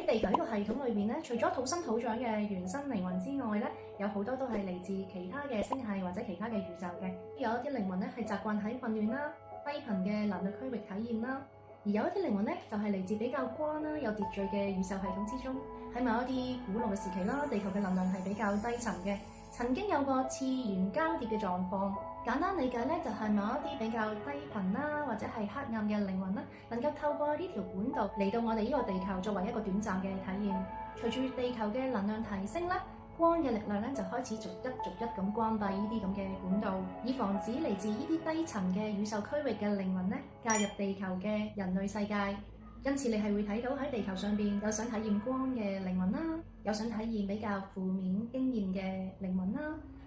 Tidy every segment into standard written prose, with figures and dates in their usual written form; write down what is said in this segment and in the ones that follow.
地球呢個系統裏邊咧，除咗土生土長嘅原生靈魂之外咧，有好多都係嚟自其他嘅星系或者其他嘅宇宙嘅。有一啲靈魂咧係習慣喺混亂啦、低頻嘅能量區域體驗啦，而有一啲靈魂咧就係嚟自比較光啦、有秩序嘅宇宙系統之中。喺某一啲古老嘅時期啦，地球嘅能量係比較低沉嘅，曾經有個次元交疊嘅狀況。簡單理解咧，就係某一啲比較低頻啦，或者係黑暗嘅靈魂啦，能夠透過呢條管道嚟到我哋呢個地球作為一個短暫嘅體驗。隨住地球嘅能量提升啦，光嘅力量咧就開始逐一咁關閉呢啲咁嘅管道，以防止嚟自呢啲低層嘅宇宙區域嘅靈魂咧介入地球嘅人類世界。因此你係會睇到喺地球上邊有想體驗光嘅靈魂啦，有想體驗比較負面經驗嘅靈魂啦。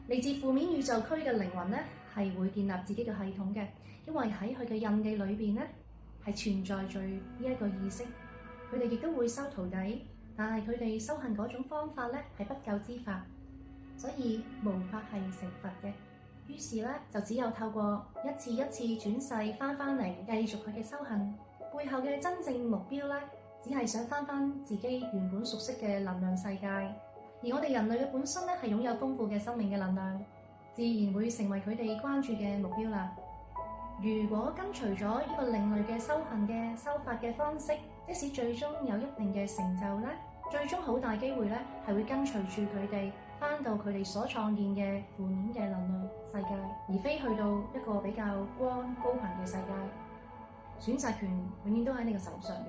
嚟自負面宇宙區嘅靈魂咧係會建立自己嘅系統嘅，因為喺佢嘅印記裏邊咧係存在住呢一個意識。佢哋亦都會收徒弟，但係佢哋修行嗰種方法咧係不救之法，所以無法係成佛嘅。於是咧就只有透過一次一次轉世翻嚟，繼續佢嘅修行。背後嘅真正目標咧，只係想翻自己原本熟悉嘅能量世界。而我哋人類嘅本身咧係擁有豐富嘅生命嘅能量，自然會成為佢哋關注嘅目標啦。如果跟隨咗呢個另類嘅修行嘅修法嘅方式，即使最終有一定嘅成就咧，最終好大機會咧係會跟隨住佢哋翻到佢哋所創建嘅負面嘅能量世界，而非去到一個比較光高頻嘅世界。選擇權永遠都喺你嘅手上面。